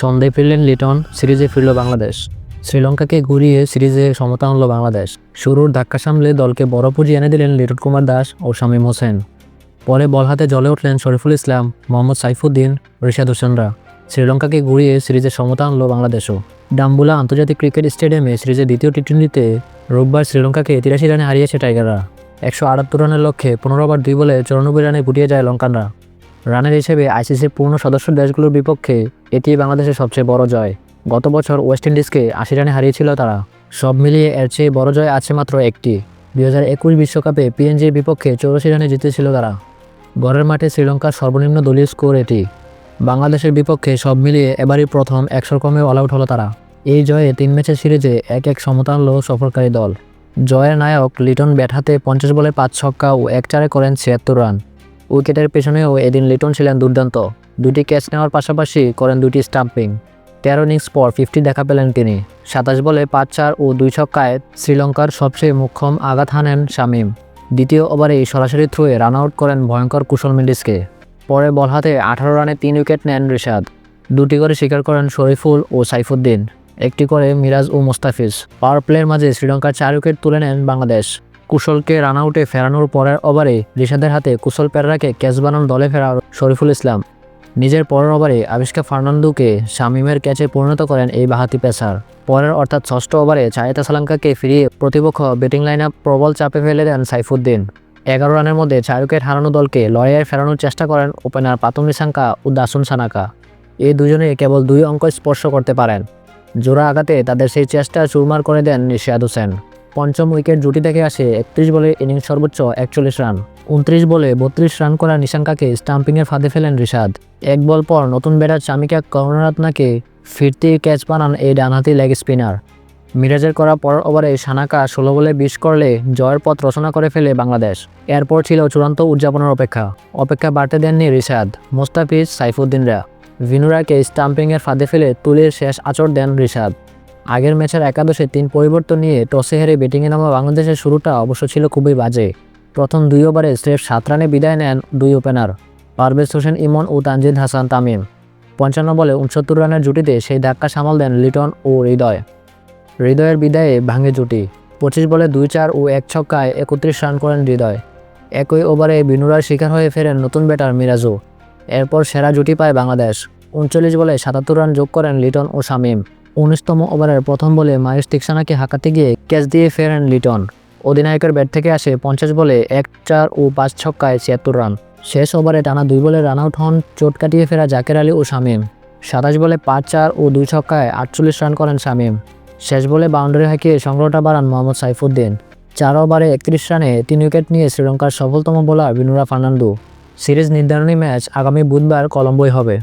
ছন্দে ফিরলেন লিটন, সিরিজে ফিরল বাংলাদেশ। শ্রীলঙ্কাকে ঘুরিয়ে সিরিজে সমতা আনল বাংলাদেশ। শুরুর ধাক্কা সামলে দলকে বড় পুঁজি এনে দিলেন লিটন কুমার দাস ও শামীম হোসেন। পরে বল হাতে জ্বলে উঠলেন শরীফুল ইসলাম, মোহাম্মদ সাইফুদ্দিন, রিশাদ হোসেনরা। শ্রীলঙ্কাকে ঘুরিয়ে সিরিজে সমতা আনল বাংলাদেশও। ডাম্বুলা আন্তর্জাতিক ক্রিকেট স্টেডিয়ামে সিরিজের দ্বিতীয় টি-20তে রোববার শ্রীলঙ্কাকে 83 রানে হারিয়েছে টাইগাররা। 178 রানের লক্ষ্যে 15 ওভার 2 বলে 94 রানে গুটিয়ে যায় লঙ্কানরা। রানের হিসেবে আইসিসির পূর্ণ সদস্য দেশগুলোর বিপক্ষে এটি বাংলাদেশের সবচেয়ে বড় জয়। গত বছর ওয়েস্ট ইন্ডিজকে 80 রানে হারিয়েছিল তারা। সব মিলিয়ে এর চেয়ে বড় জয় আছে মাত্র একটি। 2021 বিশ্বকাপে পিএনজির বিপক্ষে 84 রানে জিতেছিল তারা। ঘরের মাঠে শ্রীলঙ্কার সর্বনিম্ন দলীয় স্কোর এটি। বাংলাদেশের বিপক্ষে সব মিলিয়ে এবারই প্রথম 100 কমে অল আউট হলো তারা। এই জয়ে 3 ম্যাচের সিরিজে 1-1 সমতা আনল সফরকারী দল। জয়ের নায়ক লিটন ব্যাট হাতে 50 বলে 5 ছক্কা ও 1 চারে করেন 76 রান। উইকেটের পেছনেও এদিন লিটন ছিলেন দুর্দান্ত। 2টি ক্যাচ নেওয়ার পাশাপাশি করেন 2টি স্টাম্পিং। 13 ইনিংস পর 50 দেখা পেলেন তিনি। 27 বলে 5-4 ও 2 ছক্কায় শ্রীলঙ্কার সবচেয়ে মোক্ষম আঘাত হানেন শামীম। দ্বিতীয় ওভারেই সরাসরি থ্রুয়ে রান আউট করেন ভয়ঙ্কর কুশল মেন্ডিসকে। পরে বল হাতে 18 রানে 3 উইকেট নেন রিশাদ। 2টি করে শিকার করেন শরীফুল ও সাইফুদ্দিন, 1টি করে মিরাজ ও মোস্তাফিজ। পাওয়ার প্লের মাঝে শ্রীলঙ্কার 4 উইকেট তুলে নেন বাংলাদেশ। কুশলকে রান আউটে ফেরানোর পরের ওভারে রিশাদের হাতে কুশল পেরেরাকে ক্যাচ বানান দলে ফেরা শরীফুল ইসলাম। নিজের পরের ওভারে আবিষ্কার ফার্নান্দোকে শামীমের ক্যাচে পরিণত করেন এই বাঁহাতি পেসার। পরের অর্থাৎ 6ষ্ঠ ওভারে চায়েতা সালাঙ্কাকে ফিরিয়ে প্রতিপক্ষ ব্যাটিং লাইন আপ প্রবল চাপে ফেলে দেন সাইফুদ্দিন। 11 রানের মধ্যে 4 উইকেট হারানো দলকে লড়াইয়ে ফেরানোর চেষ্টা করেন ওপেনার পাতুম নিসাঙ্কা ও দাসুন সানাকা। এই দুজনে কেবল 2 অঙ্ক স্পর্শ করতে পারেন। জোড়া আঘাতে তাদের সেই চেষ্টা চুরমার করে দেন রিশাদ হোসেন। পঞ্চম উইকেট জুটি থেকে আসে 31 বলে ইনিংস সর্বোচ্চ 41 রান। 29 বলে 32 রান করা নিশাঙ্কাকে স্টাম্পিংয়ের ফাঁদে ফেলেন রিশাদ। 1 বল পর নতুন ব্যাটার চামিকা করুণারত্নকে ফিরতি ক্যাচ বানান এই ডানহাতি লেগ স্পিনার। মিরাজের করা পরের ওভারে সানাকা 16 বলে 20 করলে জয়ের পথ রচনা করে ফেলে বাংলাদেশ। এরপর ছিল চূড়ান্ত উদযাপনের অপেক্ষা বাড়তে দেননি রিশাদ, মোস্তাফিজ, সাইফুদ্দিনরা। ভিনুরাকে স্টাম্পিংয়ের ফাঁদে ফেলে তুলির শেষ আঁচড় দেন রিশাদ। আগের ম্যাচের একাদশে 3 পরিবর্তন নিয়ে টসে হেরে ব্যাটিংয়ে নামা বাংলাদেশের শুরুটা অবশ্য ছিল খুবই বাজে। প্রথম 2 ওভারে স্রেফ 7 রানে বিদায় নেন 2 ওপেনার পারভেজ হোসেন ইমন ও তানজিদ হাসান তামিম। 55 বলে 69 রানের জুটিতে সেই ধাক্কা সামাল দেন লিটন ও হৃদয়ের বিদায়ে ভাঙে জুটি। 25 বলে 2-4 ও 1 ছক্কায় 31 রান করেন হৃদয়। একই ওভারে বিনুরার শিকার হয়ে ফেরেন নতুন ব্যাটার মিরাজও। এরপর সেরা জুটি পায় বাংলাদেশ। 39 বলে 77 রান যোগ করেন লিটন ও শামীম। 19তম ওভারের প্রথম বলে মায়ুস তিক্সানাকে হাঁকাতে গিয়ে ক্যাচ দিয়ে ফেরেন লিটন। অধিনায়কের ব্যাট থেকে আসে 50 বলে 1-4 ও 5 ছক্কায় 76 রান। শেষ ওভারে টানা 2 বলে রান আউট হন চোট কাটিয়ে ফেরা জাকের আলী ও শামীম। 27 বলে 5-4 ও 2 ছক্কায় 48 রান করেন শামীম। শেষ বলে বাউন্ডারি হাঁকিয়ে সংগ্রহটা বাড়ান মোহাম্মদ সাইফুদ্দিন। 4 ওভারে 31 রানে 3 উইকেট নিয়ে শ্রীলঙ্কার সফলতম বোলার ভিনুরা ফার্নান্দো। সিরিজ নির্ধারণী ম্যাচ আগামী বুধবার কলম্বোয় হবে।